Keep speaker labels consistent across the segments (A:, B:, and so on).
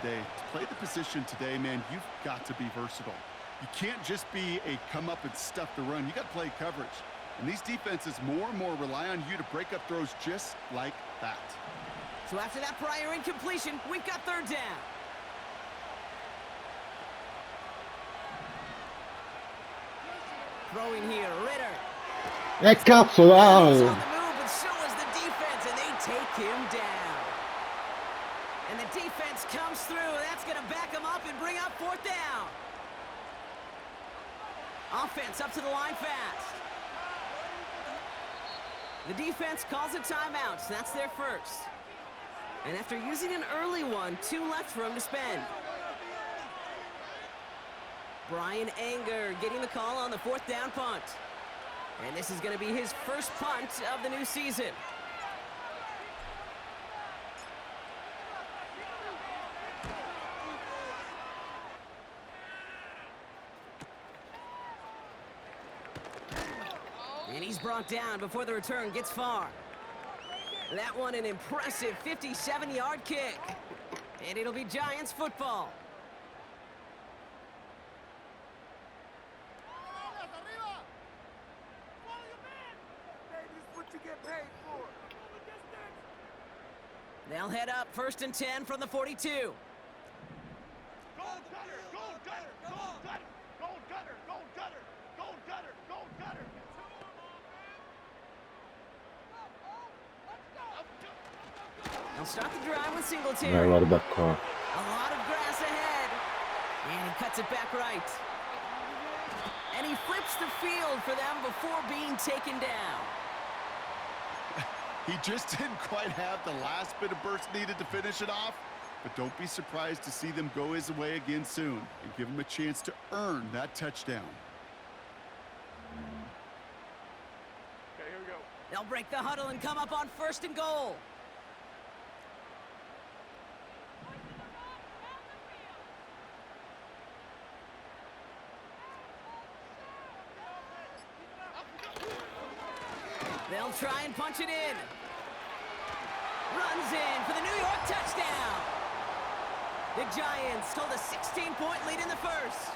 A: today. To play the position today, man, you've got to be versatile. You can't just be a come up and stuff the run. You got to play coverage. And these defenses more and more rely on you to break up throws just like that.
B: So after that prior incompletion, we've got third down. Throwing here, Ritter.
C: Cazzo,
B: He's
C: dai!
B: on the move, but so is the defense, and they take him down. And the defense comes through. That's going to back him up and bring up fourth down. Offense up to the line fast. The defense calls a timeout, so that's their first. And after using an early one, 2 left for him to spend. Brian Anger getting the call on the fourth down punt. And this is going to be his first punt of the new season. And he's brought down before the return gets far. That one an impressive 57-yard kick. And it'll be Giants football. They'll head up 1st and 10 from the 42.
D: Gold gutter, gold gutter, gold gutter, gold gutter, gold gutter, gold gutter, gold gutter.
B: They'll start the drive with Singletary.
C: Guarda qua.
B: A lot of grass ahead. And he cuts it back right. And he flips the field for them before being taken down.
A: He just didn't quite have the last bit of burst needed to finish it off. But don't be surprised to see them go his way again soon and give him a chance to earn that touchdown.
D: Okay, here we go.
B: They'll break the huddle and come up on 1st and goal. They'll try and punch it in. Runs in for the New York touchdown. The Giants hold a 16-point lead in the first.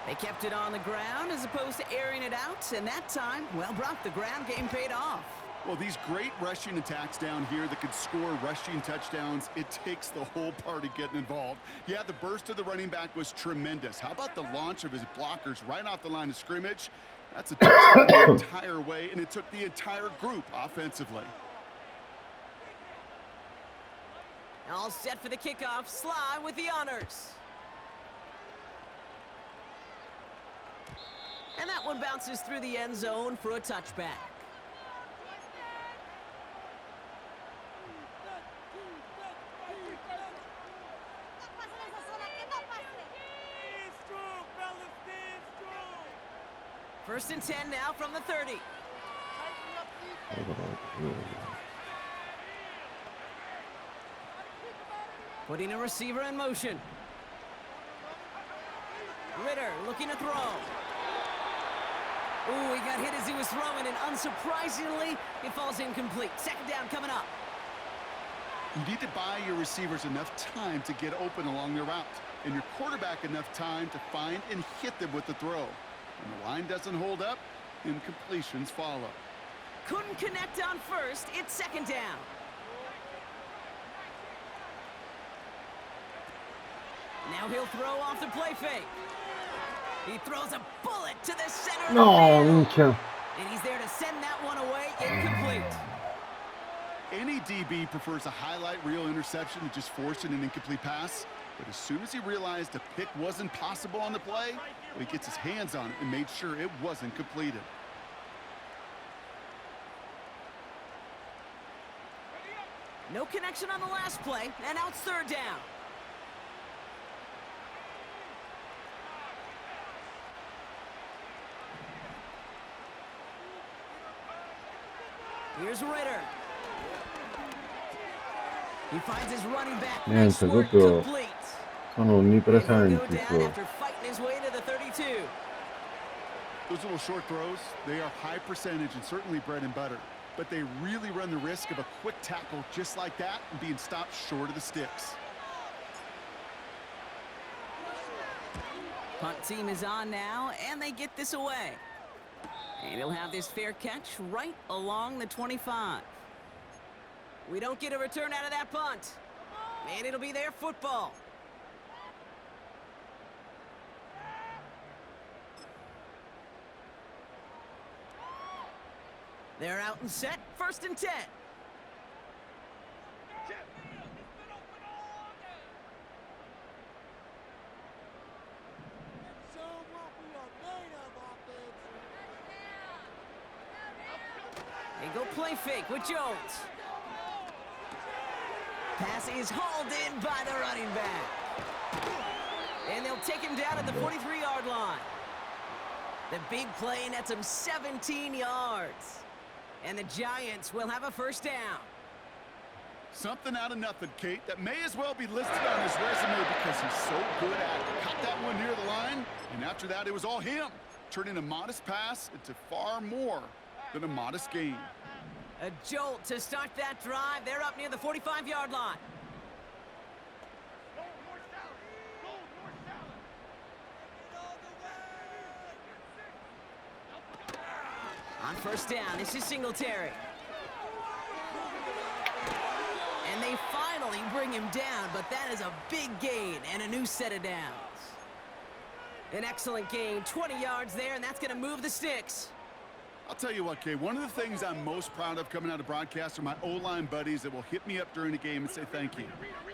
B: They kept it on the ground as opposed to airing it out, and that time, well, Brock, the ground game paid off.
A: Well, these great rushing attacks down here that could score rushing touchdowns, it takes the whole party getting involved. Yeah, the burst of the running back was tremendous. How about the launch of his blockers right off the line of scrimmage? That's a touchdown the entire way, and it took the entire group offensively.
B: All set for the kickoff. Sly with the honors. And that one bounces through the end zone for a touchback. First and 10 now from the 30. Putting a receiver in motion. Ritter looking to throw. Ooh, he got hit as he was throwing, and unsurprisingly, it falls incomplete. Second down coming up.
A: You need to buy your receivers enough time to get open along their route, and your quarterback enough time to find and hit them with the throw. When the line doesn't hold up, incompletions follow.
B: Couldn't connect on first. It's second down. Now he'll throw off the play fake. He throws a bullet to the center
C: No,
B: of the field.
C: minchia.
B: And he's there to send that one away incomplete.
A: Any DB prefers a highlight reel interception to just forcing an incomplete pass. But as soon as he realized a pick wasn't possible on the play, he gets his hands on it and made sure it wasn't completed.
B: No connection on the last play, and now it's third down. Here's Ritter. He finds his running back. Nice
C: Niente,
B: work,
C: proprio
B: complete.
C: sono
B: And he'll go
C: onnipresenti
B: down
C: qua.
B: after fighting his way to the 32.
A: Those little short throws, they are high percentage and certainly bread and butter. But they really run the risk of a quick tackle just like that and being stopped short of the sticks.
B: Punt team is on now, and they get this away. And he'll have this fair catch right along the 25. We don't get a return out of that punt. And it'll be their football. They're out and set, 1st and 10. They go play fake with Jones. Pass is hauled in by the running back. And they'll take him down at the 43-yard line. The big play nets him 17 yards. And the Giants will have a 1st down.
A: Something out of nothing, Kate, that may as well be listed on his resume because he's so good at it. Caught that one near the line, and after that, it was all him, turning a modest pass into far more than a modest gain.
B: A jolt to start that drive. They're up near the 45-yard line.
D: Go north south. Go north south.
B: On 1st down, this is Singletary. And they finally bring him down, but that is a big gain and a new set of downs. An excellent gain, 20 yards there, and that's going to move the sticks.
A: I'll tell you what, Kate, one of the things I'm most proud of coming out of broadcast are my O-line buddies that will hit me up during the game and say thank you.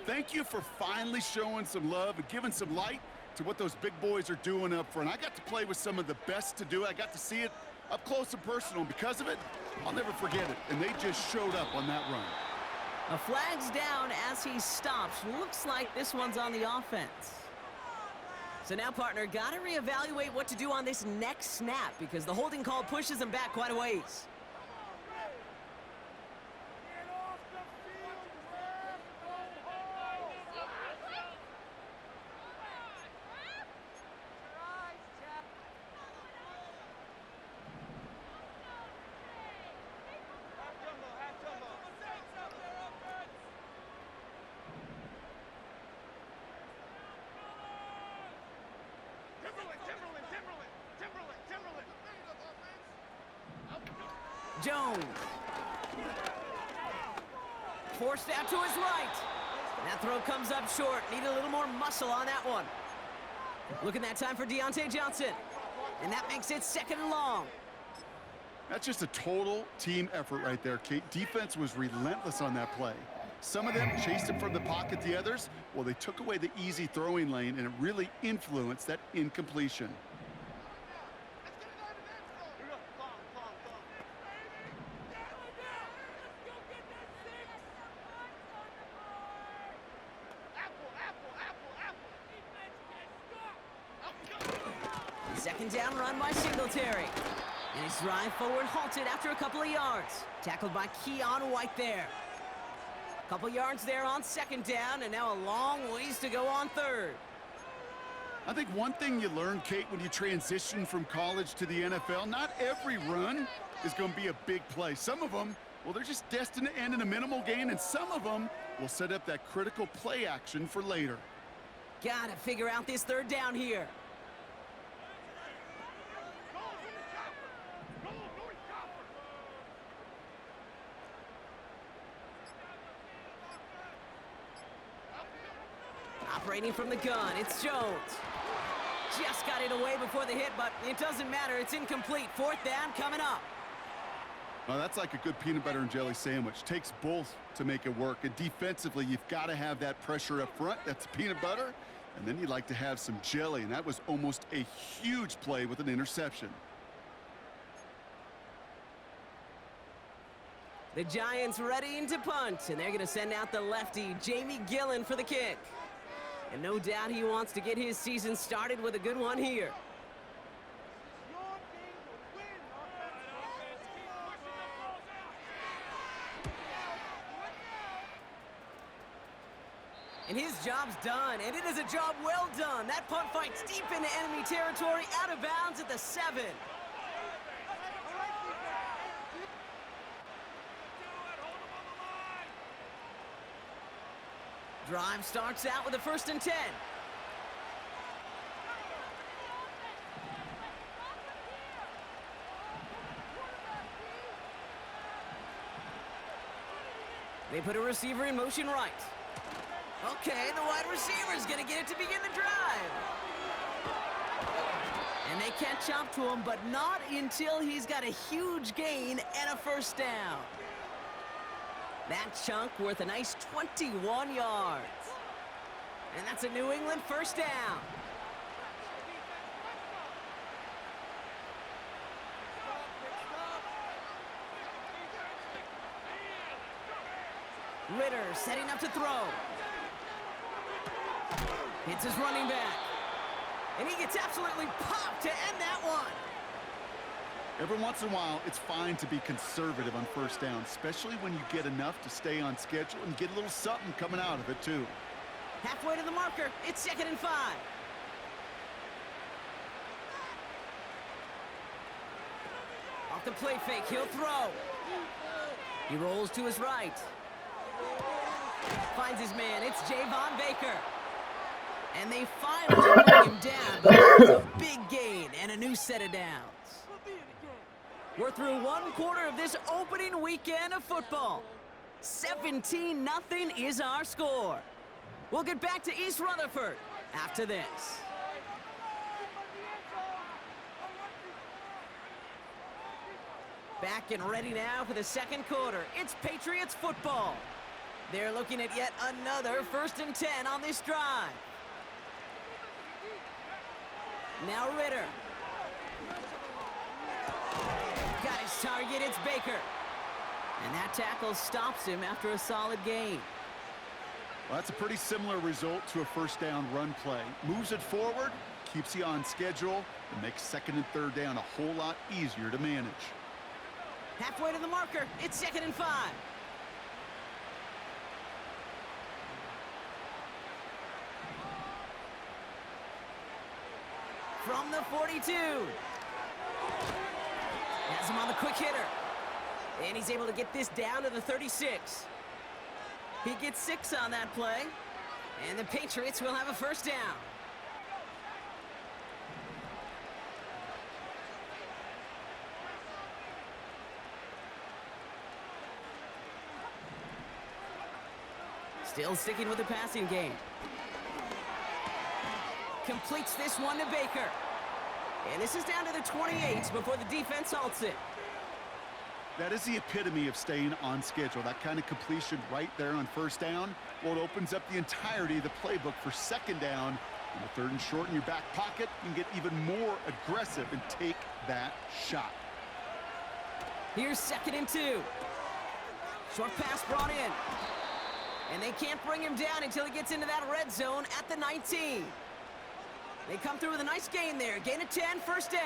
A: Thank you for finally showing some love and giving some light to what those big boys are doing up front. I got to play with some of the best to do it. I got to see it up close and personal, and because of it, I'll never forget it. And they just showed up on that run.
B: A flag's down as he stops. Looks like this one's on the offense. So now, partner, got to reevaluate what to do on this next snap because the holding call pushes him back quite a ways. Jones. Forced out to his right. That throw comes up short. Need a little more muscle on that one. Looking that time for Deontay Johnson. And that makes it 2nd and long.
A: That's just a total team effort right there, Kate. Defense was relentless on that play. Some of them chased it from the pocket. The others, well, they took away the easy throwing lane, and it really influenced that incompletion.
B: Second down run by Singletary. And his drive forward halted after a couple of yards. Tackled by Keon White there. Couple yards there on 2nd down, and now a long ways to go on 3rd.
A: I think one thing you learn, Kate, when you transition from college to the NFL, not every run is going to be a big play. Some of them, well, they're just destined to end in a minimal gain, and some of them will set up that critical play action for later.
B: Gotta figure out this 3rd down here. Operating from the gun, it's Jones. Just got it away before the hit, but it doesn't matter. It's incomplete. 4th down coming up.
A: Well, that's like a good peanut butter and jelly sandwich. Takes both to make it work. And defensively, you've got to have that pressure up front. That's peanut butter. And then you'd like to have some jelly. And that was almost a huge play with an interception.
B: The Giants readying to punt, and they're going to send out the lefty, Jamie Gillen, for the kick. And no doubt he wants to get his season started with a good one here. And his job's done, and it is a job well done. That punt fights deep into enemy territory, out of bounds at the 7. Drive starts out with a 1st and 10. They put a receiver in motion right. Okay, the wide receiver's going to get it to begin the drive. And they catch up to him, but not until he's got a huge gain and a first down. That chunk worth a nice 21 yards. And that's a New England first down. Ritter setting up to throw. Hits his running back. And he gets absolutely popped to end that one.
A: Every once in a while, it's fine to be conservative on first down, especially when you get enough to stay on schedule and get a little something coming out of it, too.
B: Halfway to the marker, it's 2nd and 5. Off the play fake, he'll throw. He rolls to his right. Finds his man, it's Javon Baker. And they finally bring him down, but that's a big gain and a new set of downs. We're through one quarter of this opening weekend of football. 17-0 is our score. We'll get back to East Rutherford after this. Back and ready now for the second quarter. It's Patriots football. They're looking at yet another 1st and 10 on this drive. Now Ritter. Got his target, it's Baker. And that tackle stops him after a solid gain.
A: Well, that's a pretty similar result to a first down run play. Moves it forward, keeps you on schedule, and makes 2nd and 3rd down a whole lot easier to manage.
B: Halfway to the marker, it's 2nd and 5. From the 42. Has him on the quick hitter. And he's able to get this down to the 36. He gets 6 on that play. And the Patriots will have a first down. Still sticking with the passing game. Completes this one to Baker. And this is down to the 28 before the defense halts it.
A: That is the epitome of staying on schedule. That kind of completion right there on first down. Well, it opens up the entirety of the playbook for 2nd down. In the 3rd and short in your back pocket, you can get even more aggressive and take that shot.
B: Here's 2nd and 2. Short pass brought in. And they can't bring him down until he gets into that red zone at the 19. They come through with a nice gain there. Gain of 10, first down.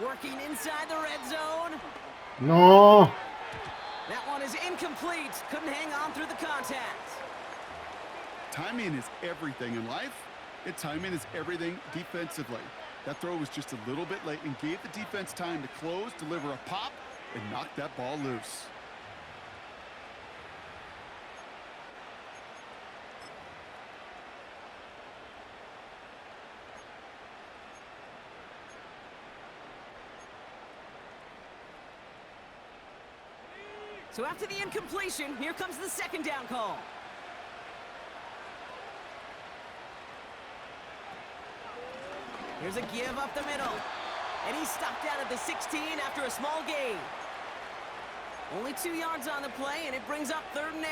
B: Working inside the red zone.
C: No.
B: That one is incomplete. Couldn't hang on through the contact.
A: Timing is everything in life, and timing is everything defensively. That throw was just a little bit late and gave the defense time to close, deliver a pop, and knock that ball loose.
B: So after the incompletion, here comes the 2nd down call. Here's a give up the middle. And he's stopped out at the 16 after a small gain. Only 2 yards on the play, and it brings up 3rd and 8.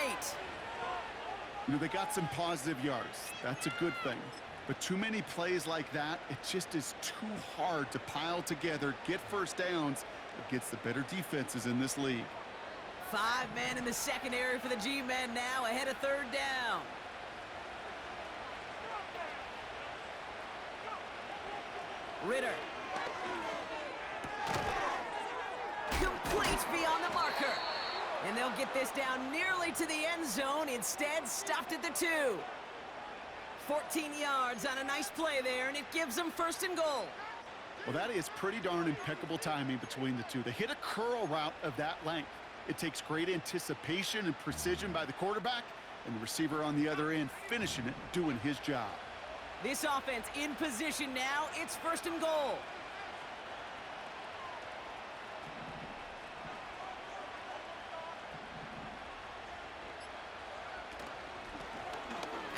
A: You know, they got some positive yards. That's a good thing. But too many plays like that, it just is too hard to pile together, get first downs against the better defenses in this league.
B: 5 men in the secondary for the G-men now, ahead of 3rd down. Ritter. Complete beyond the marker. And they'll get this down nearly to the end zone. Instead, stopped at the 2. 14 yards on a nice play there, and it gives them 1st and goal.
A: Well, that is pretty darn impeccable timing between the two. They hit a curl route of that length. It takes great anticipation and precision by the quarterback, and the receiver on the other end finishing it, doing his job.
B: This offense in position now. It's 1st and goal.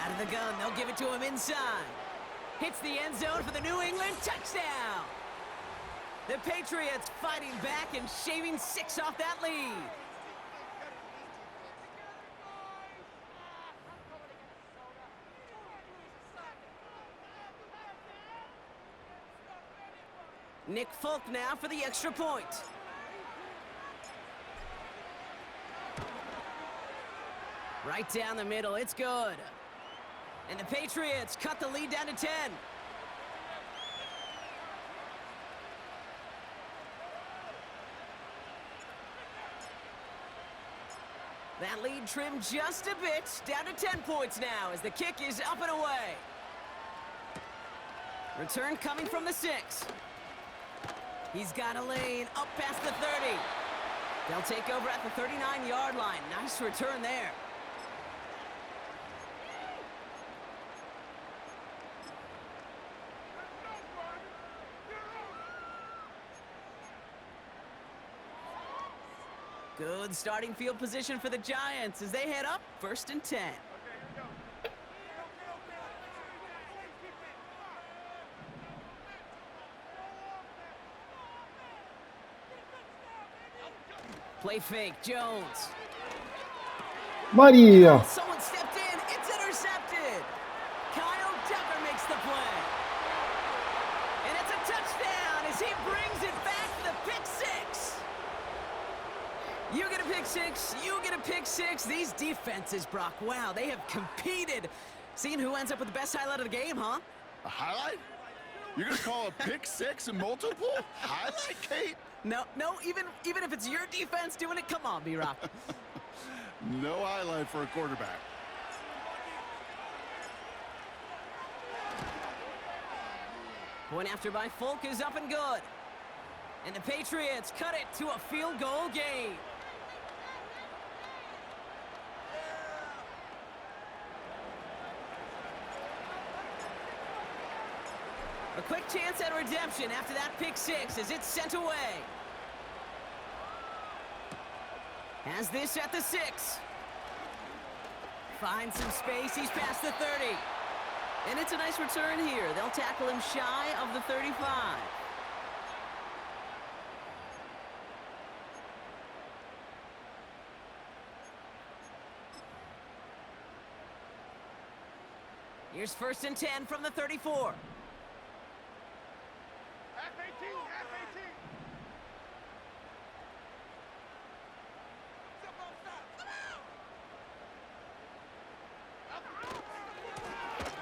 B: Out of the gun, they'll give it to him inside. Hits the end zone for the New England touchdown. The Patriots fighting back and shaving 6 off that lead. Nick Folk now for the extra point. Right down the middle, it's good. And the Patriots cut the lead down to 10. That lead trimmed just a bit, down to 10 points now as the kick is up and away. Return coming from the 6. He's got a lane up past the 30. They'll take over at the 39-yard line. Nice return there. Good starting field position for the Giants as they head up 1st and 10. Play fake, Jones.
C: Maria!
B: Someone stepped in, it's intercepted. Kyle Decker makes the play. And it's a touchdown as he brings it back to the pick 6. You get a pick 6, you get a pick 6. These defenses, Brock, wow, they have competed. Seeing who ends up with the best highlight of the game, huh?
A: A highlight? You're going to call a pick 6 and multiple? Highlight, Kate?
B: No, even if it's your defense doing it, come on, B-Rock.
A: No highlight for a quarterback.
B: Point after by Folk is up and good. And the Patriots cut it to a field goal game. A quick chance at redemption after that pick 6 as it's sent away. Has this at the 6. Finds some space, he's past the 30. And it's a nice return here. They'll tackle him shy of the 35. Here's 1st and 10 from the 34.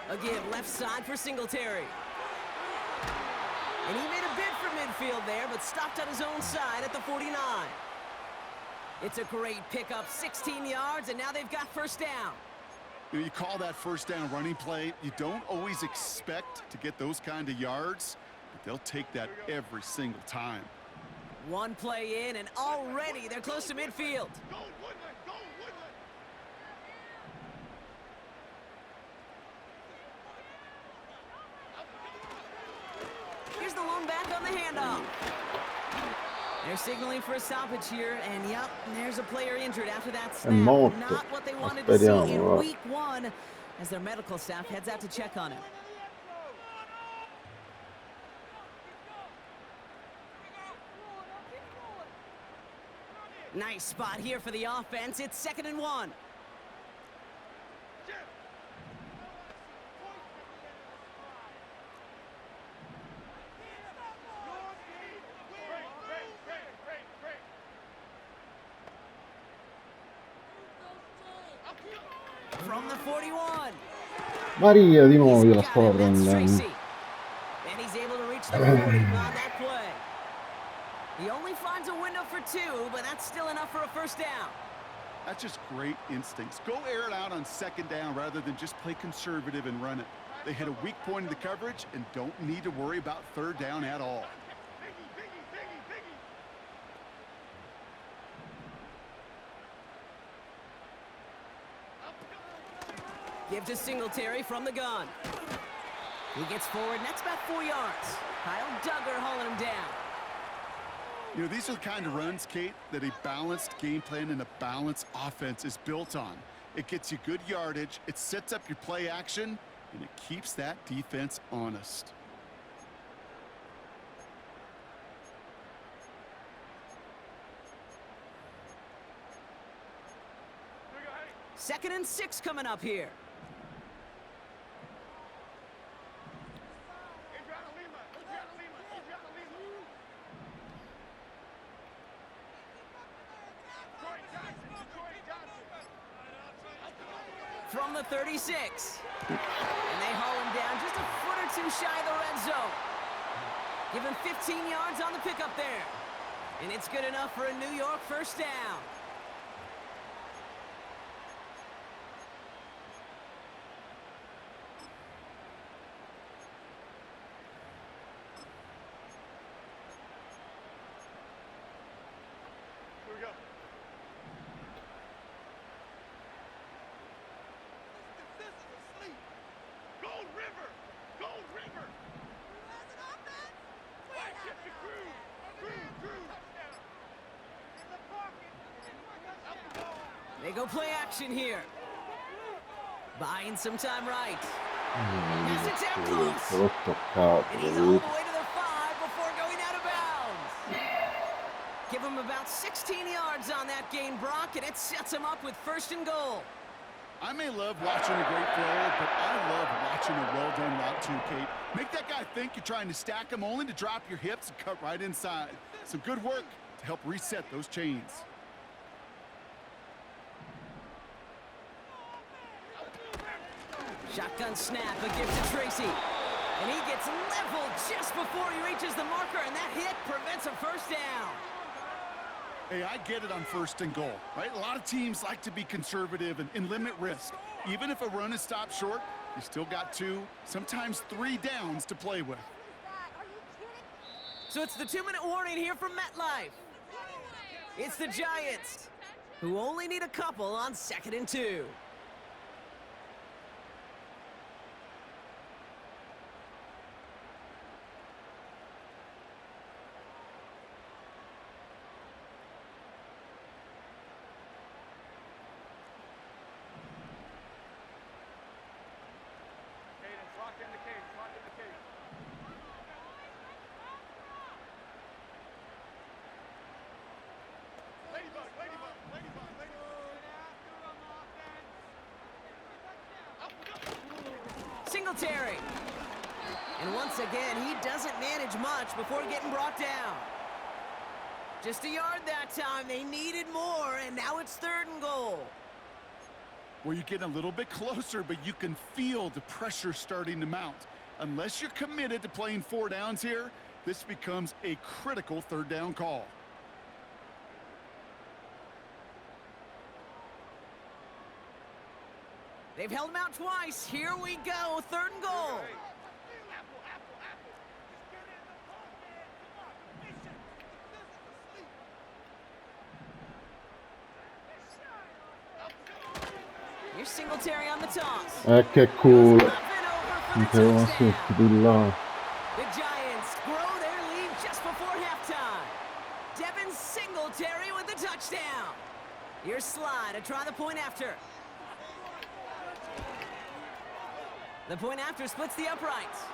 B: A give left side for Singletary. And he made a bid for midfield there, but stopped on his own side at the 49. It's a great pickup, 16 yards, and now they've got 1st down.
A: You call that 1st down running play. You don't always expect to get those kind of yards, but they'll take that every single time.
B: One play in, and already they're close to midfield.
D: Go Woodland! Go Woodland!
B: Here's the lone back on the handoff. They're signaling for a stoppage here, and yep, there's a player injured after that snap. Not what they wanted to see in week 1 as their medical staff heads out to check on him. Nice spot here for the offense. It's 2nd and 1. From the 41.
C: Maria, di nuovo io la sto
B: And
C: prendendo.
B: he's able to reach the 40 on that play. He only finds a window for 2, but that's still enough for a 1st down.
A: That's just great instincts. Go air it out on 2nd down rather than just play conservative and run it. They hit a weak point in the coverage and don't need to worry about 3rd down at all.
B: Give to Singletary from the gun. He gets forward, and that's about 4 yards. Kyle Duggar hauling him down.
A: You know, these are the kind of runs, Kate, that a balanced game plan and a balanced offense is built on. It gets you good yardage, it sets up your play action, and it keeps that defense honest.
B: Second and 6 coming up here. From the 36. And they haul him down just a foot or two shy of the red zone. Give him 15 yards on the pickup there. And it's good enough for a New York first down. They go play action here. Buying some time right. Pass it down close.
C: L'ho toccato.
B: And he's all the way to the 5 before going out of bounds. Give him about 16 yards on that gain, Brock, and it sets him up with first and goal.
A: I may love watching a great throw, but I love watching a well-done route too, Kate. Make that guy think you're trying to stack him only to drop your hips and cut right inside. Some good work to help reset those chains.
B: Shotgun snap, a gift to Tracy. And he gets leveled just before he reaches the marker, and that hit prevents a first down.
A: Hey, I get it on first and goal, right? A lot of teams like to be conservative and limit risk. Even if a run is stopped short, you still got 2, sometimes 3 downs to play with.
B: So it's the 2-minute warning here from MetLife. It's the Giants, who only need a couple on 2nd and 2. Singletary. And once again, he doesn't manage much before getting brought down. Just a yard that time. They needed more, and now it's 3rd and goal.
A: Well, you're getting a little bit closer, but you can feel the pressure starting to mount. Unless you're committed to playing 4 downs here, this becomes a critical 3rd down call.
B: They've held him out twice. Here we go, 3rd and goal. Here's Singletary on the toss.
C: Che culo.
B: Up and over for the
C: Mi devo
B: touchdown.
C: di là.
B: The Giants grow their lead just before halftime. Devin Singletary with the touchdown. Here's Sly to try the point after. The point after splits the uprights.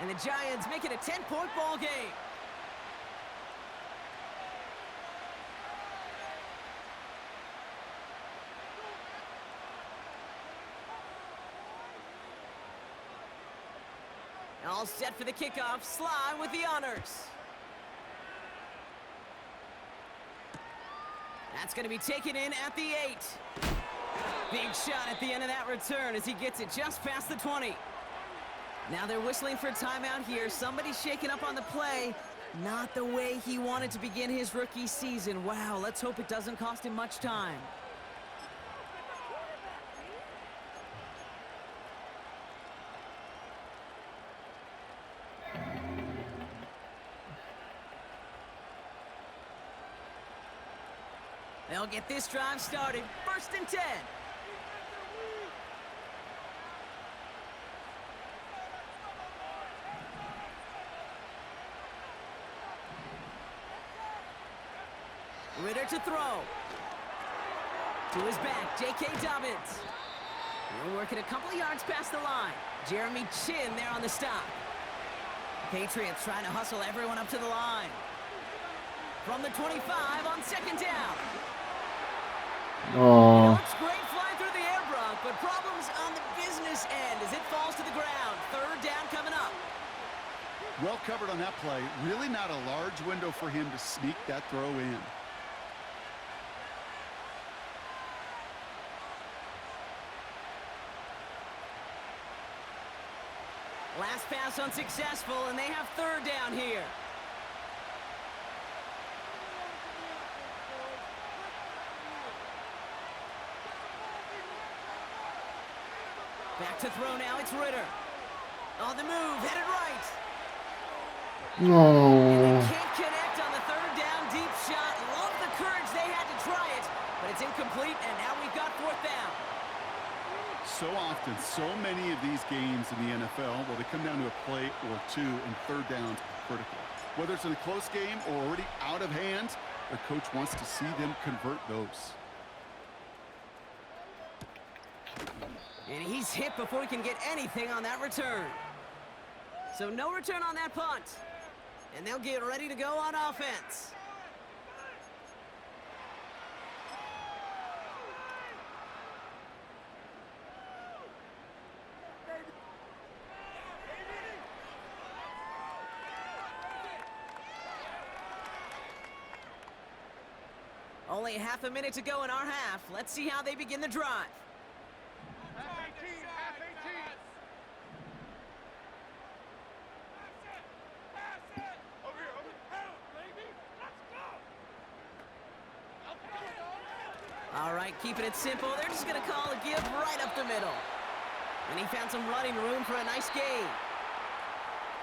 B: And the Giants make it a 10-point ball game. All set for the kickoff. Sly with the honors. That's going to be taken in at the 8. Big shot at the end of that return as he gets it just past the 20. Now they're whistling for a timeout here. Somebody's shaking up on the play. Not the way he wanted to begin his rookie season. Wow, let's hope it doesn't cost him much time. They'll get this drive started. 1st and 10. Ritter to throw. To his back, J.K. Dobbins. We're working a couple of yards past the line. Jeremy Chin there on the stop. Patriots trying to hustle everyone up to the line. From the 25 on second down.
C: Oh,
B: Looks great flying through the air, Brock, but problems on the business end as it falls to the ground. Third down coming up.
A: Well covered on that play. Really not a large window for him to sneak that throw in.
B: Last pass unsuccessful, and they have third down here. Back to throw now, it's Ritter. On the move, headed right. And
C: no.
B: they can't connect on the third down deep shot. Love the courage they had to try it, but it's incomplete, and now we've got fourth down.
A: So often, so many of these games in the NFL, well, they come down to a play or two, and third downs are critical. Whether it's in a close game or already out of hand, their coach wants to see them convert those.
B: And he's hit before he can get anything on that return. So no return on that punt. And they'll get ready to go on offense. Only half a minute to go in our half. Let's see how they begin the drive.
D: Half 18, half 18. Over here, over here. Baby, let's go.
B: All right, keeping it simple. They're just going to call a give right up the middle. And he found some running room for a nice gain.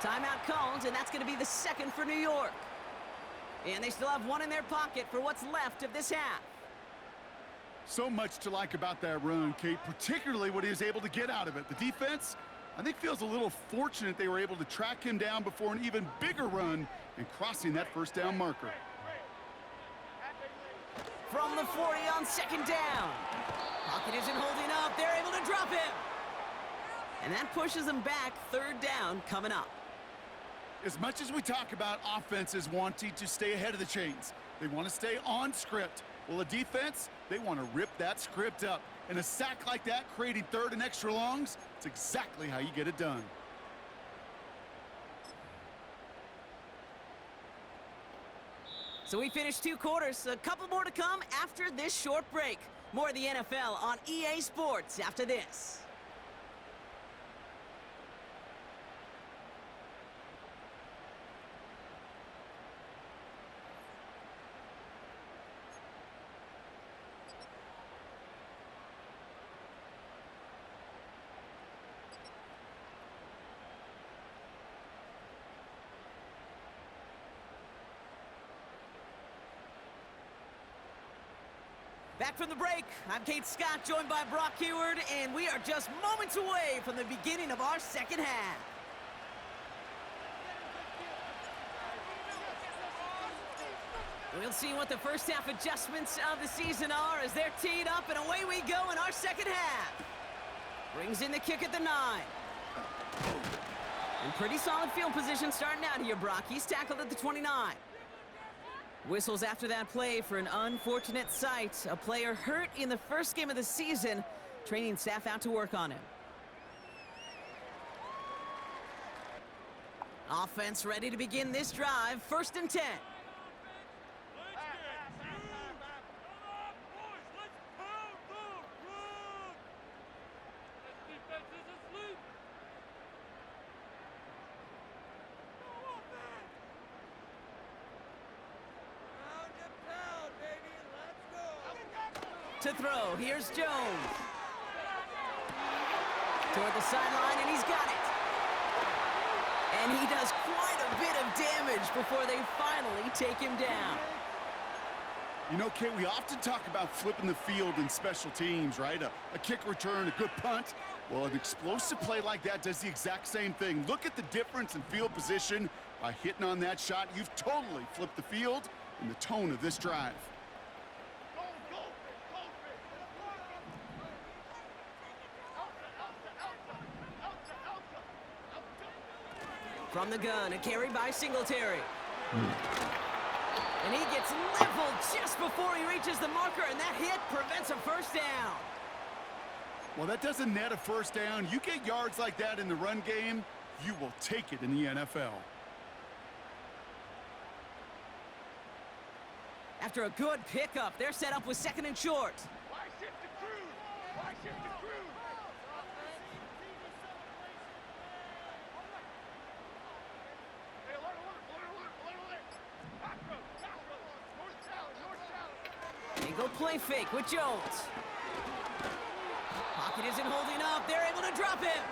B: Timeout called, and that's going to be the second for New York. And they still have one in their pocket for what's left of this half.
A: So much to like about that run, Kate, particularly what he was able to get out of it. The defense, I think, feels a little fortunate they were able to track him down before an even bigger run and crossing that first down marker.
B: From the 40 on second down. Pocket isn't holding up. They're able to drop him. And that pushes them back. Third down coming up.
A: As much as we talk about offenses wanting to stay ahead of the chains, they want to stay on script. Well, a defense, they want to rip that script up. And a sack like that, creating third and extra longs, it's exactly how you get it done.
B: So we finished 2 quarters. A couple more to come after this short break. More of the NFL on EA Sports after this. Back from the break, I'm Kate Scott, joined by Brock Heward, and we are just moments away from the beginning of our second half. We'll see what the first half adjustments of the season are as they're teed up, and away we go in our second half. Brings in the kick at the 9. And pretty solid field position starting out here, Brock. He's tackled at the 29. Whistles after that play for an unfortunate sight. A player hurt in the first game of the season. Training staff out to work on him. Offense ready to begin this drive. 1st and 10. To throw, here's Jones. Toward the sideline, and he's got it. And he does quite a bit of damage before they finally take him down.
A: You know, Kate, we often talk about flipping the field in special teams, right? A kick return, a good punt. Well, an explosive play like that does the exact same thing. Look at the difference in field position. By hitting on that shot, you've totally flipped the field and the tone of this drive.
B: From the gun, a carry by Singletary. And he gets leveled just before he reaches the marker, and that hit prevents a first down.
A: Well, that doesn't net a first down. You get yards like that in the run game, you will take it in the NFL.
B: After a good pickup, they're set up with 2nd and short.
D: Why shift to cruise? Why shift to cruise? Hey, alert, alert. Back road, north salad.
B: They go play fake with Jones. Pocket isn't holding up. They're able to drop him.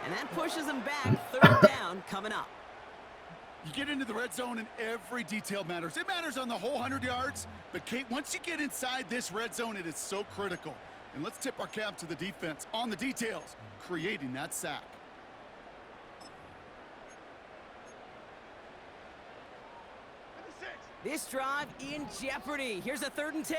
B: And that pushes them back. 3rd down coming up.
A: You get into the red zone and every detail matters. It matters on the whole 100 yards. But, Kate, once you get inside this red zone, it is so critical. And let's tip our cap to the defense on the details, creating that sack.
B: This drive in jeopardy. Here's a 3rd and 10.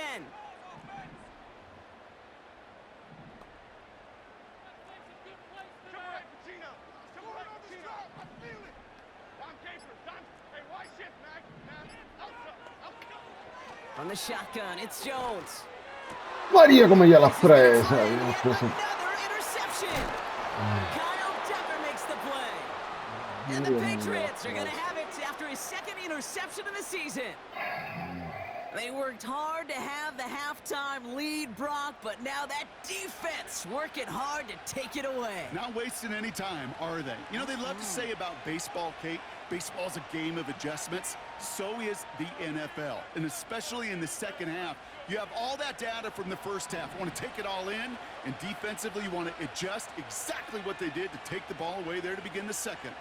B: From the shotgun, it's Jones.
C: Maria come gliel'ha presa.
B: Another interception. Kyle Decker makes the play. And the Patriots are going to have it after his 2nd interception of the season. They worked hard to have the halftime lead, Brock, but now that defense working hard to take it away.
A: Not wasting any time, are they? You know, they love to say about baseball, Kate, baseball's a game of adjustments. So is the NFL, and especially in the second half. You have all that data from the first half. You want to take it all in, and defensively you want to adjust exactly what they did to take the ball away there to begin the second.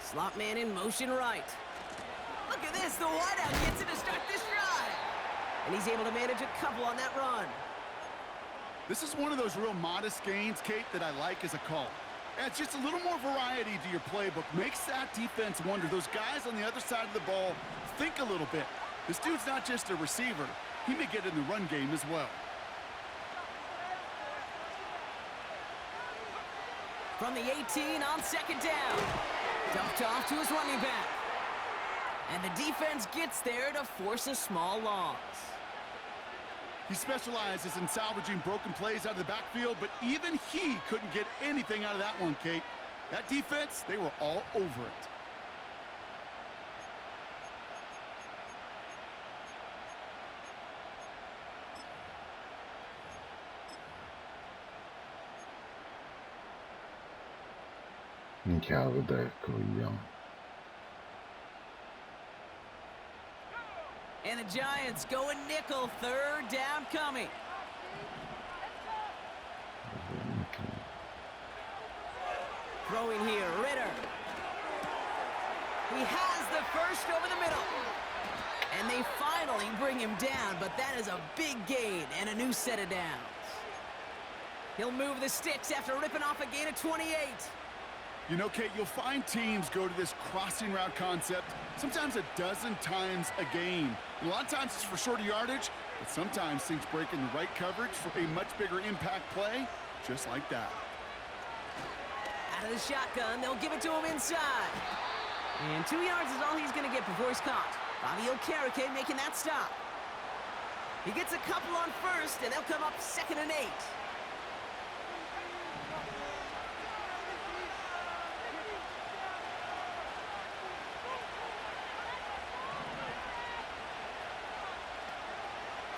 B: Slot man in motion right. Look at this, the wideout gets it to start this drive. And he's able to manage a couple on that run.
A: This is one of those real modest gains, Kate, that I like as a call. Adds just a little more variety to your playbook. Makes that defense wonder. Those guys on the other side of the ball think a little bit. This dude's not just a receiver. He may get in the run game as well.
B: From the 18 on 2nd down. Dumped off to his running back. And the defense gets there to force a small loss.
A: He specializes in salvaging broken plays out of the backfield, but even he couldn't get anything out of that one, Kate. That defense, they were all over it.
C: Minchia, vedere, coglione.
B: And the Giants going nickel. 3rd down coming. Throwing here, Ritter. He has the first over the middle. And they finally bring him down, but that is a big gain and a new set of downs. He'll move the sticks after ripping off a gain of 28.
A: You know, Kate, you'll find teams go to this crossing route concept sometimes a dozen times a game. A lot of times it's for shorter yardage, but sometimes things break in the right coverage for a much bigger impact play, just like that.
B: Out of the shotgun, they'll give it to him inside. And 2 yards is all he's going to get before he's caught. Bobby Okereke making that stop. He gets a couple on 1st, and they'll come up 2nd and 8.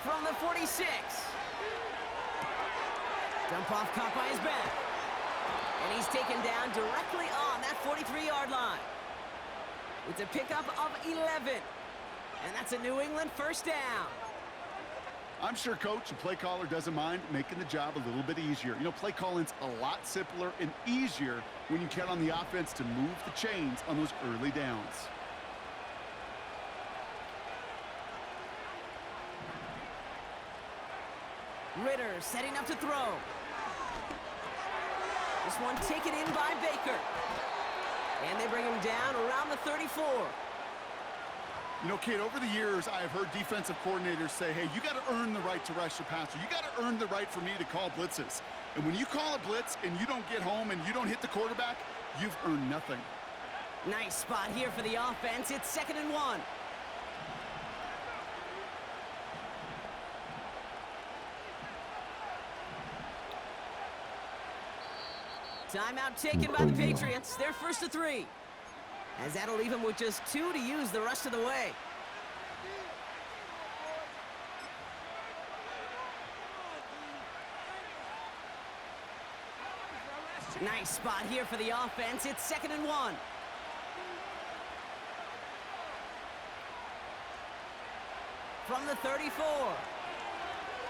B: From the 46. Dump off caught by his back. And he's taken down directly on that 43-yard line. It's a pickup of 11. And that's a New England 1st down.
A: I'm sure coach and play caller doesn't mind making the job a little bit easier. You know, play calling's a lot simpler and easier when you count on the offense to move the chains on those early downs.
B: Ritter setting up to throw. This one taken in by Baker. And they bring him down around the 34.
A: You know, Kate, over the years, I have heard defensive coordinators say, hey, you got to earn the right to rush the passer. You got to earn the right for me to call blitzes. And when you call a blitz and you don't get home and you don't hit the quarterback, you've earned nothing.
B: Nice spot here for the offense. It's 2nd and 1. Timeout taken by the Patriots. They're 1st and 3. As that'll leave them with just 2 to use the rest of the way. Nice spot here for the offense. It's 2nd and 1. From the 34.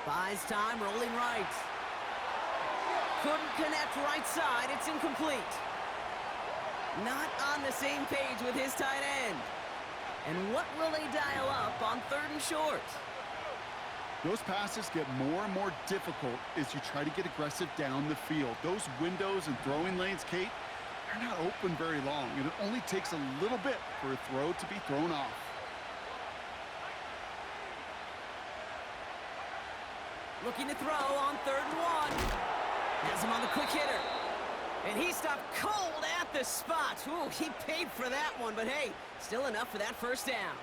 B: Buys time, rolling right. Couldn't connect right side. It's incomplete. Not on the same page with his tight end. And what will they dial up on 3rd and short?
A: Those passes get more and more difficult as you try to get aggressive down the field. Those windows and throwing lanes, Kate, they're not open very long, and it only takes a little bit for a throw to be thrown off.
B: Looking to throw on 3rd and 1. Has him on the quick hitter. And he stopped cold at the spot. Ooh, he paid for that one, but hey, still enough for that 1st down.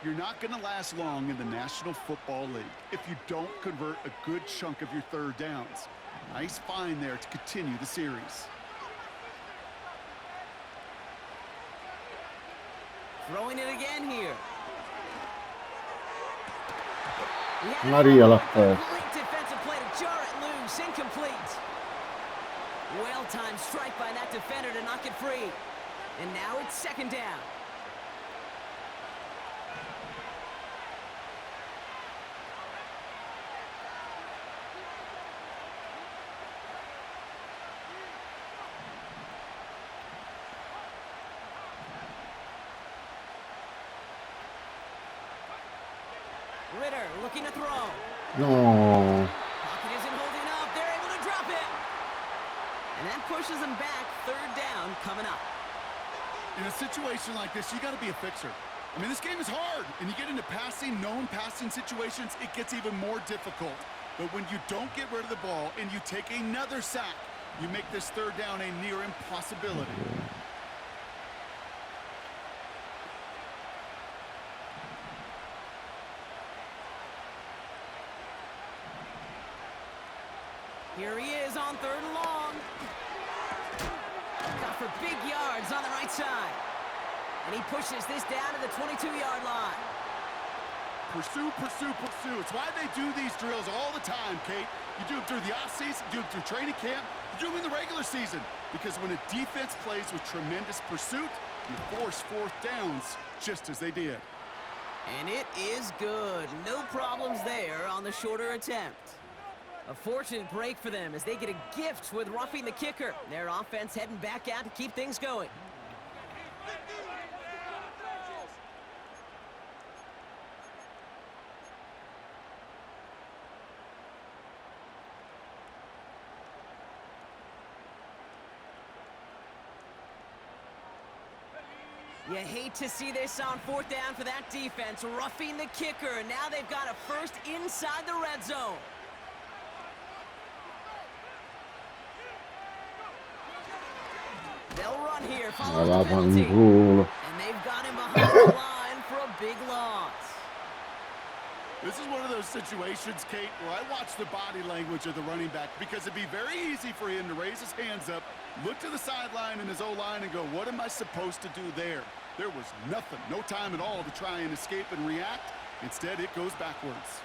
A: You're not going to last long in the National Football League if you don't convert a good chunk of your 3rd downs. Nice find there to continue the series.
B: Throwing it again here.
C: Maria l'ha persa.
B: Great defensive play to jar it loose. Incomplete. Well-timed strike by that defender to knock it free. And now it's 2nd down. Ritter looking to throw.
C: No.
B: Pocket isn't holding up. They're able to drop it. And that pushes them back. 3rd down coming up.
A: In a situation like this, you got to be a fixer. I mean, this game is hard, and you get into known passing situations, it gets even more difficult. But when you don't get rid of the ball and you take another sack, you make this 3rd down a near impossibility.
B: Here he is on 3rd and long. Got for big yards on the right side. And he pushes this down to the 22-yard line.
A: Pursue, pursue, pursue. It's why they do these drills all the time, Kate. You do them through the offseason, you do them through training camp, you do them in the regular season. Because when a defense plays with tremendous pursuit, you force 4th downs just as they did.
B: And it is good. No problems there on the shorter attempt. A fortunate break for them as they get a gift with roughing the kicker. Their offense heading back out to keep things going. You hate to see this on 4th down for that defense, roughing the kicker, and now they've got a 1st inside the red zone. They'll run here, following the penalty. And they've got him behind the line for a big loss.
A: This is one of those situations, Kate, where I watch the body language of the running back because it'd be very easy for him to raise his hands up, look to the sideline in his O-line and go, what am I supposed to do there? There was nothing, no time at all to try and escape and react. Instead, it goes backwards.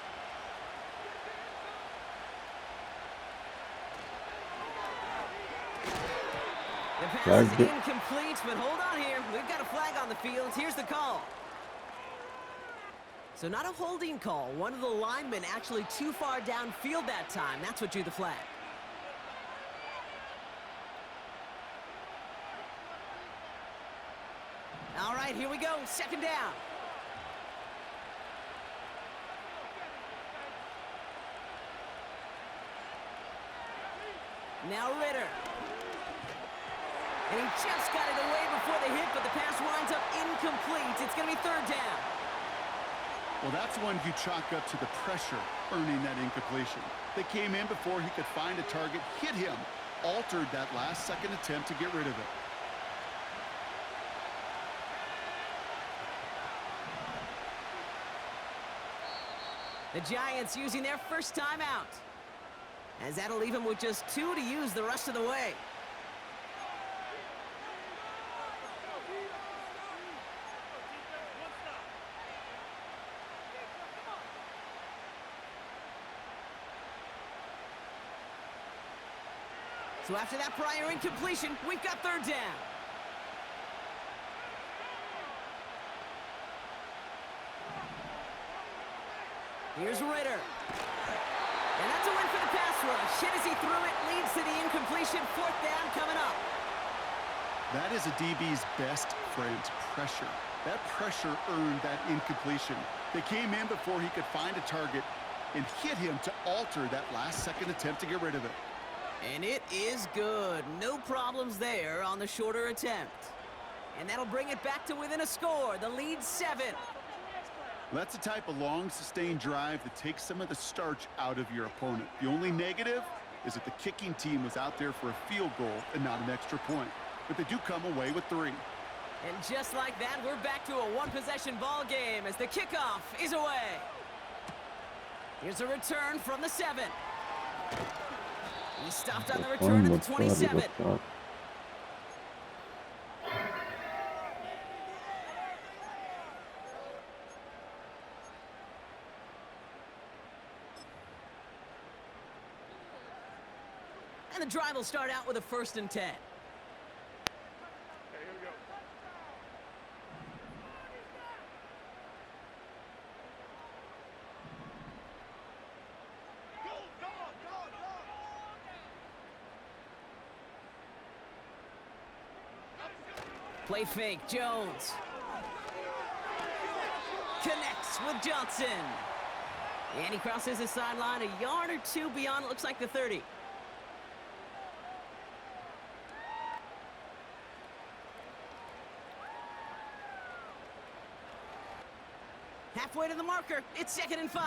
B: The pass is incomplete, but hold on here. We've got a flag on the field. Here's the call. So not a holding call. One of the linemen actually too far downfield that time. That's what drew the flag. All right, here we go. 2nd down. Now Ritter. And he just got it away before the hit, but the pass winds up incomplete. It's going to be 3rd down.
A: Well, that's one you chalk up to the pressure earning that incompletion. They came in before he could find a target, hit him, altered that last-second attempt to get rid of it.
B: The Giants using their first timeout, as that'll leave him with just 2 to use the rest of the way. So after that prior incompletion, we've got third down. Here's Ritter. And that's a win for the pass rush. Hit as he threw it, leads to the incompletion. Fourth down coming up.
A: That is a DB's best friend, pressure. That pressure earned that incompletion. They came in before he could find a target and hit him to alter that last-second attempt to get rid of it.
B: And it is good. No problems there on the shorter attempt. And that'll bring it back to within a score. The lead's 7.
A: That's the type of long, sustained drive that takes some of the starch out of your opponent. The only negative is that the kicking team was out there for a field goal and not an extra point. But they do come away with 3.
B: And just like that, we're back to a one-possession ball game as the kickoff is away. Here's a return from the 7. He stopped on the return at the 27. And the drive will start out with a 1st and 10.
D: Okay, here we go. Go, go, go, go.
B: Play fake, Jones. Connects with Johnson. And he crosses the sideline a yard or 2 beyond, it looks like the 30. Halfway to the marker, it's 2nd and 5.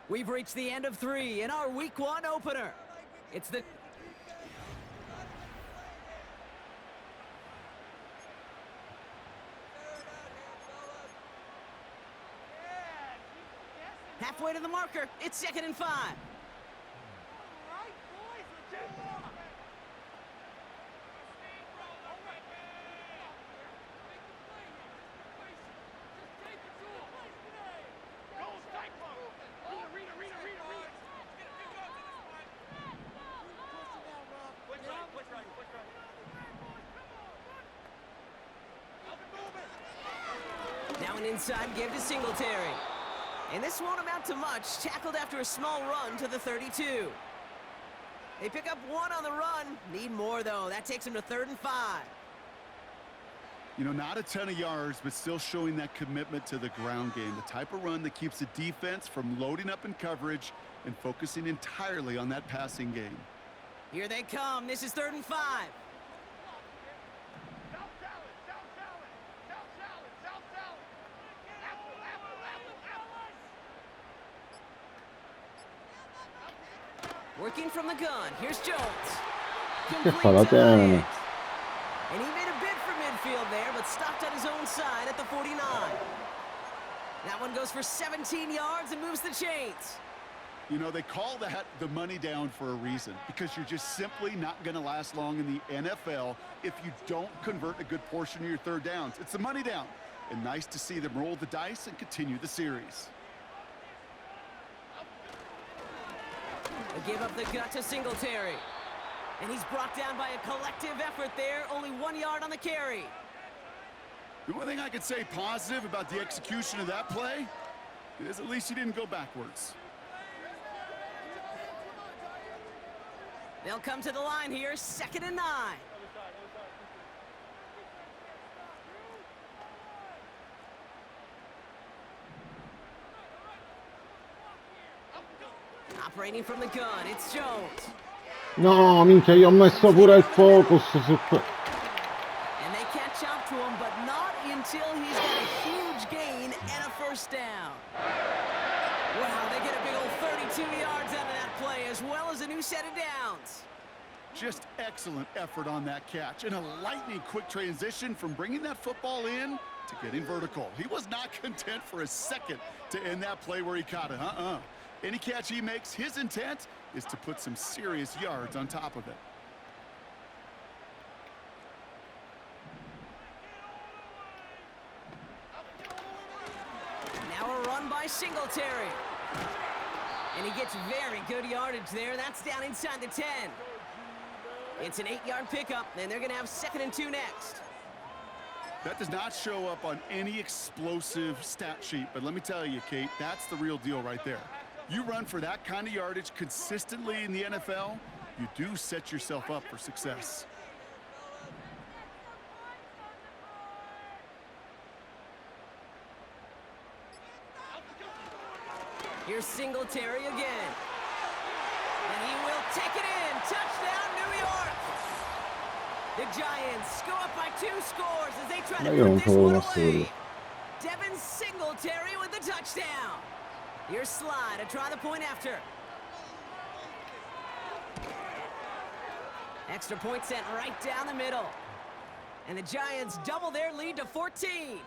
B: We've reached the end of 3 in our week 1 opener. It's the... Halfway to the marker, it's 2nd and 5.
D: All right, boys, legit ball. Go, Cyclo. Read. Click right.
B: Now an inside give to Singletary. And this won't amount to much. Tackled after a small run to the 32. They pick up 1 on the run. Need more, though. That takes them to 3rd and 5.
A: You know, not a ton of yards, but still showing that commitment to the ground game. The type of run that keeps the defense from loading up in coverage and focusing entirely on that passing game.
B: Here they come. This is 3rd and 5. Working from the gun. Here's Jones. Complete to Bryant. And he made a bid for midfield there, but stopped on his own side at the 49. That one goes for 17 yards and moves the chains.
A: You know, they call that the money down for a reason, because you're just simply not going to last long in the NFL if you don't convert a good portion of your 3rd downs. It's the money down. And nice to see them roll the dice and continue the series.
B: They give up the gut to Singletary. And he's brought down by a collective effort there. Only 1 yard on the carry.
A: The one thing I could say positive about the execution of that play is at least he didn't go backwards.
B: They'll come to the line here, 2nd and 9. Operating from the gun, it's Jones.
C: No, minchia, io ho messo pure il focus su
B: And they catch up to him, but not until he's got a huge gain and a first down. Wow, they get a big old 32 yards out of that play, as well as a new set of downs.
A: Just excellent effort on that catch. And a lightning-quick transition from bringing that football in to getting vertical. He was not content for a second to end that play where he caught it. Any catch he makes, his intent is to put some serious yards on top of it.
B: Now a run by Singletary. And he gets very good yardage there. That's down inside the 10. It's an 8-yard pickup, and they're going to have 2nd and 2 next.
A: That does not show up on any explosive stat sheet, but let me tell you, Kate, that's the real deal right there. You run for that kind of yardage consistently in the NFL, you do set yourself up for success.
B: Here's Singletary again. And he will take it in. Touchdown, New York. The Giants go up by 2 scores as they try to put this one away. Devin Singletary with the touchdown. Here's Sly to try the point after. Extra point sent right down the middle. And the Giants double their lead to 14.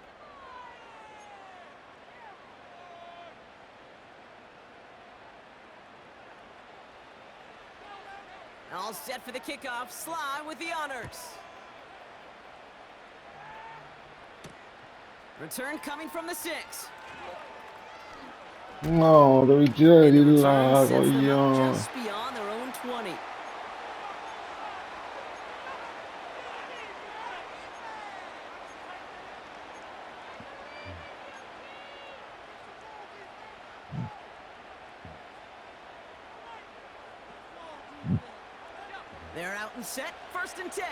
B: All set for the kickoff. Sly with the honors. Return coming from the 6.
C: No, devi girare di
B: And the
C: là,
B: return sends them up
C: coglione.
B: just beyond their own 20. They're out and set. 1st and 10.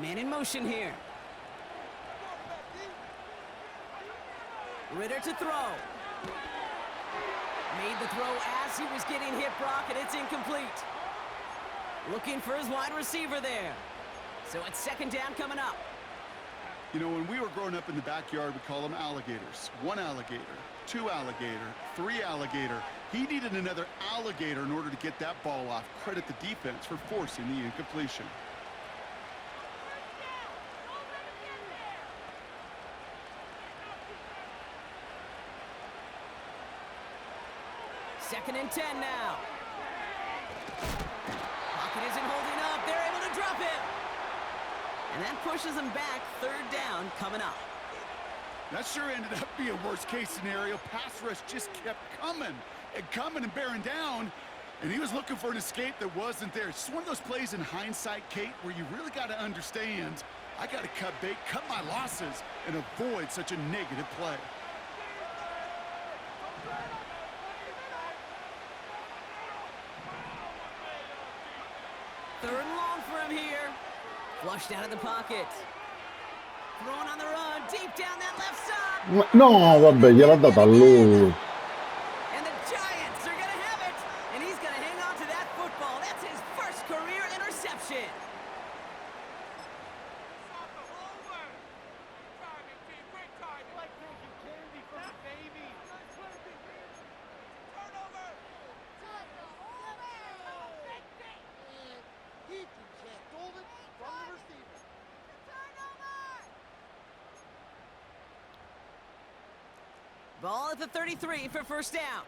B: Man in motion here. Ritter to throw. Made the throw as he was getting hit, Brock, and it's incomplete. Looking for his wide receiver there. So it's 2nd down coming up.
A: You know, when we were growing up in the backyard, we call them alligators. 1 alligator, 2 alligator, 3 alligator. He needed another alligator in order to get that ball off. Credit the defense for forcing the incompletion.
B: Second and 10 now. Pocket isn't holding up. They're able to drop him. And that pushes them back. 3rd down coming up.
A: That sure ended up being a worst-case scenario. Pass rush just kept coming and bearing down. And he was looking for an escape that wasn't there. It's just one of those plays in hindsight, Kate, where you really got to understand, I got to cut bait, cut my losses, and avoid such a negative play.
B: Third and long for him here. Flushed out of the pocket. Throwing on the run, deep down that left side.
C: No, vabbè, gliel'ha data a lui.
B: And the Giants are going to have it. And he's going to hang on to that football. That's his first career interception. Ball at the 33 for 1st down.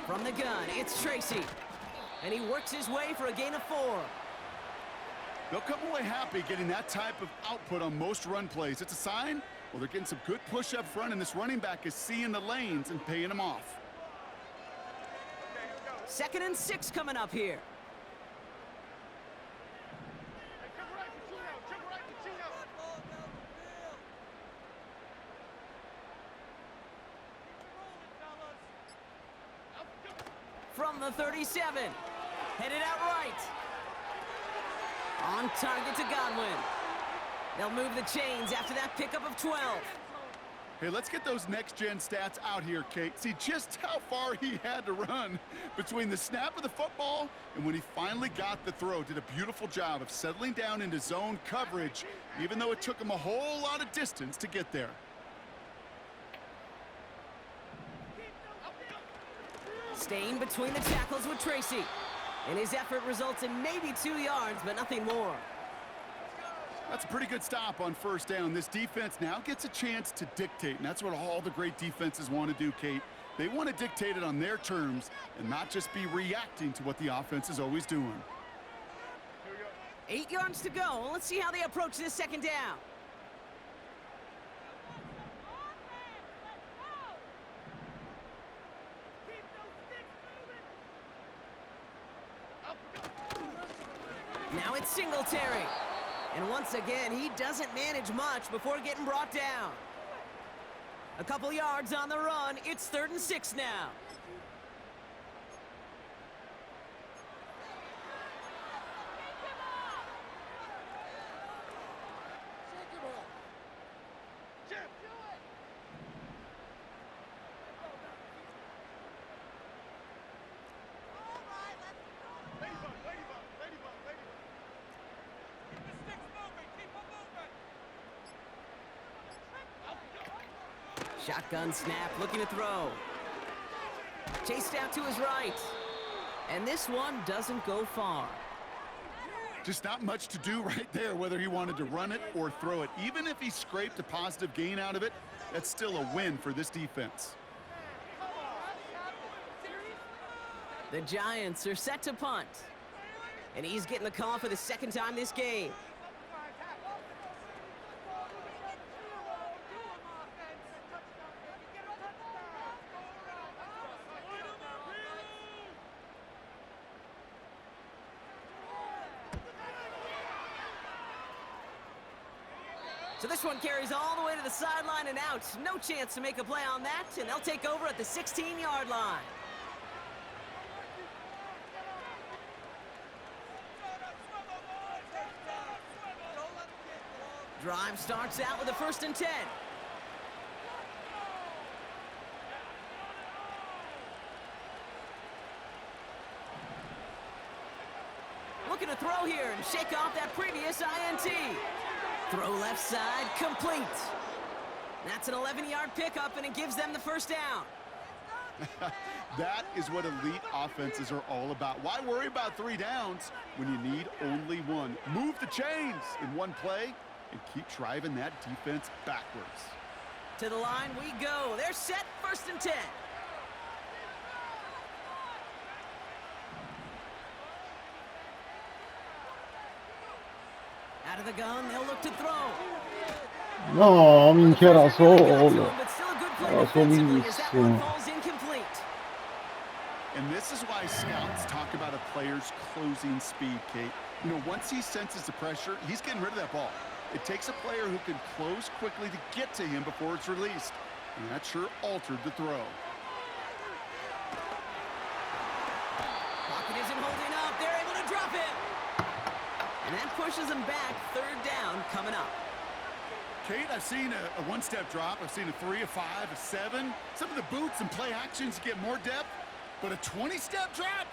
B: From the gun, it's Tracy. And he works his way for a gain of 4.
A: They'll come away happy getting that type of output on most run plays. It's a sign, well, they're getting some good push up front, and this running back is seeing the lanes and paying them off.
B: 2nd and 6 coming up here. from the 37. Headed out right. On target to Godwin. They'll move the chains after that pickup of 12.
A: Hey, let's get those next-gen stats out here, Kate. See just how far he had to run between the snap of the football and when he finally got the throw. Did a beautiful job of settling down into zone coverage, even though it took him a whole lot of distance to get there.
B: Staying between the tackles with Tracy. And his effort results in maybe 2 yards, but nothing more.
A: That's a pretty good stop on first down. This defense now gets a chance to dictate, and that's what all the great defenses want to do, Kate. They want to dictate it on their terms and not just be reacting to what the offense is always doing.
B: 8 yards to go. Let's see how they approach this second down. Now it's Singletary. And once again, he doesn't manage much before getting brought down. A couple yards on the run. It's 3rd and 6 now. Shotgun snap, looking to throw. Chased out to his right. And this one doesn't go far.
A: Just not much to do right there, whether he wanted to run it or throw it. Even if he scraped a positive gain out of it, that's still a win for this defense.
B: The Giants are set to punt. And he's getting the call for the second time this game. So this one carries all the way to the sideline and out. No chance to make a play on that, and they'll take over at the 16-yard line. Drive starts out with a 1st and 10. Looking to throw here and shake off that previous INT. Throw left side, complete. That's an 11-yard pickup, and it gives them the 1st down.
A: That is what elite offenses are all about. Why worry about 3 downs when you need only 1? Move the chains in one play and keep driving that defense backwards.
B: To the line we go. They're set, 1st and 10. Out of the gun, they'll look to throw.
C: No, minchia, era solo.
B: But still a good play defensively as that one falls incomplete.
A: And this is why scouts talk about a player's closing speed, Kate. You know, once he senses the pressure, he's getting rid of that ball. It takes a player who can close quickly to get to him before it's released. And that sure altered the throw.
B: Pocket isn't holding up. They're able to drop it. And that pushes them back. 3rd down coming up.
A: Kate, I've seen a one-step drop. I've seen a 3, a 5, a 7. Some of the boots and play actions get more depth. But a 20-step drop?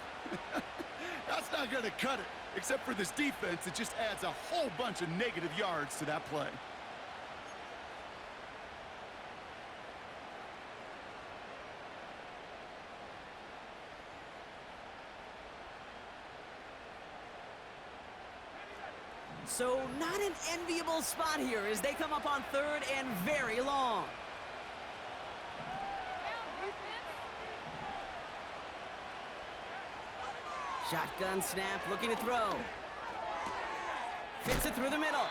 A: That's not going to cut it. Except for this defense, it just adds a whole bunch of negative yards to that play.
B: So not an enviable spot here as they come up on 3rd and very long. Shotgun snap, looking to throw. Fits it through the middle.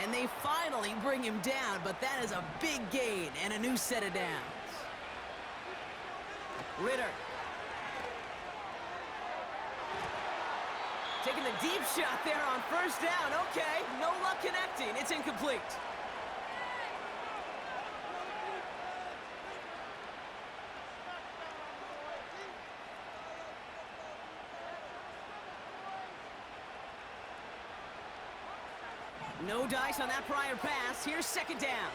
B: And they finally bring him down, but that is a big gain and a new set of downs. Ritter. Taking the deep shot there on 1st down. Okay, no luck connecting. It's incomplete. No dice on that prior pass. Here's second down.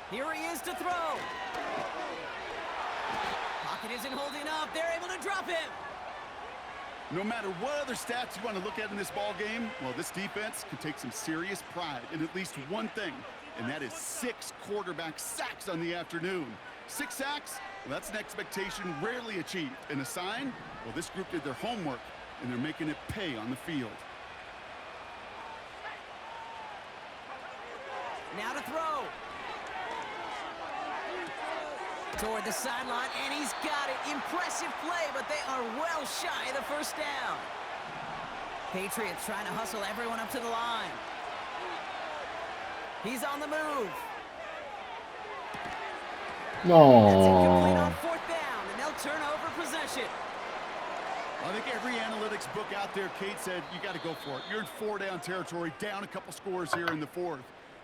B: Here he is to throw. Pocket isn't holding up. They're able to drop him.
A: No matter what other stats you want to look at in this ball game, well, this defense can take some serious pride in at least one thing, and that is 6 quarterback sacks on the afternoon. 6 sacks, well, that's an expectation rarely achieved. And a sign, well, this group did their homework, and they're making it pay on the field.
B: Now to throw. Toward the sideline, and he's got it. Impressive play, but they are well shy of the first down. Patriots trying to hustle everyone up to the line. He's on the move. That's incomplete on
C: No.
B: fourth down, and they'll turn over possession.
A: I think every analytics book out there, Kate, said you got to go for it. You're in 4-down territory, down a couple scores here in the fourth.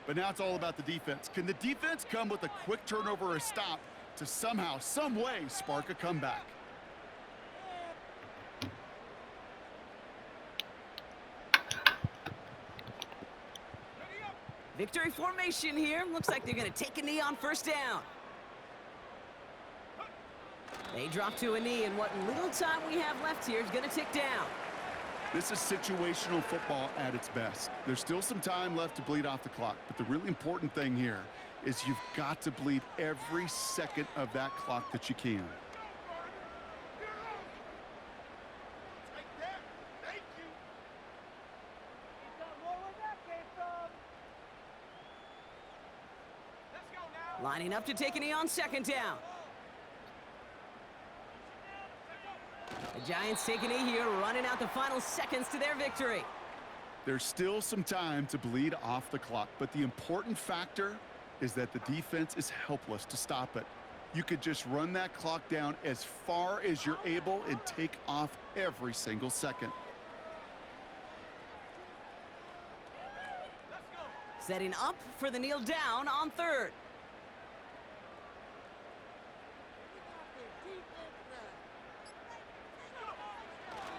A: But now it's all about the defense. Can the defense come with a quick turnover or a stop to somehow, some way, spark a comeback?
B: Victory formation here. Looks like they're going to take a knee on first down. They drop to a knee, and what little time we have left here is going to tick down.
A: This is situational football at its best. There's still some time left to bleed off the clock, but the really important thing here is you've got to bleed every second of that clock that you can.
D: Thank you. Let's go now.
B: Lining up to take a knee on second down. The Giants take a knee here, running out the final seconds to their victory.
A: There's still some time to bleed off the clock, but the important factor is that the defense is helpless to stop it. You could just run that clock down as far as you're able and take off every single second.
B: Setting up for the kneel down on third.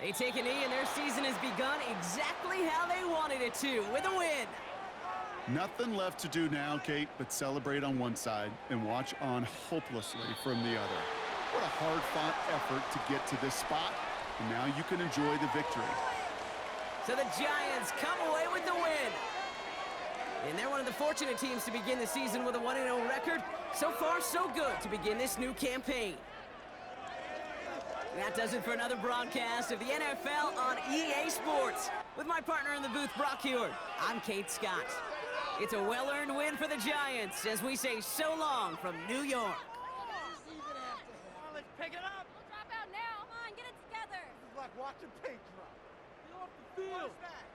B: They take a knee, and their season has begun exactly how they wanted it to, with a win.
A: Nothing left to do now, Kate, but celebrate on one side and watch on hopelessly from the other. What a hard-fought effort to get to this spot, and now you can enjoy the victory.
B: So the Giants come away with the win. And they're one of the fortunate teams to begin the season with a 1-0 record. So far, so good to begin this new campaign. That does it for another broadcast of the NFL on EA Sports. With my partner in the booth, Brock Heward, I'm Kate Scott. It's a well-earned win for the Giants as we say so long from New York.
D: Come on, let's pick it up.
E: We'll drop out now. Come on, get it together.
D: It's like watching paint drop. Get off the field. What's that?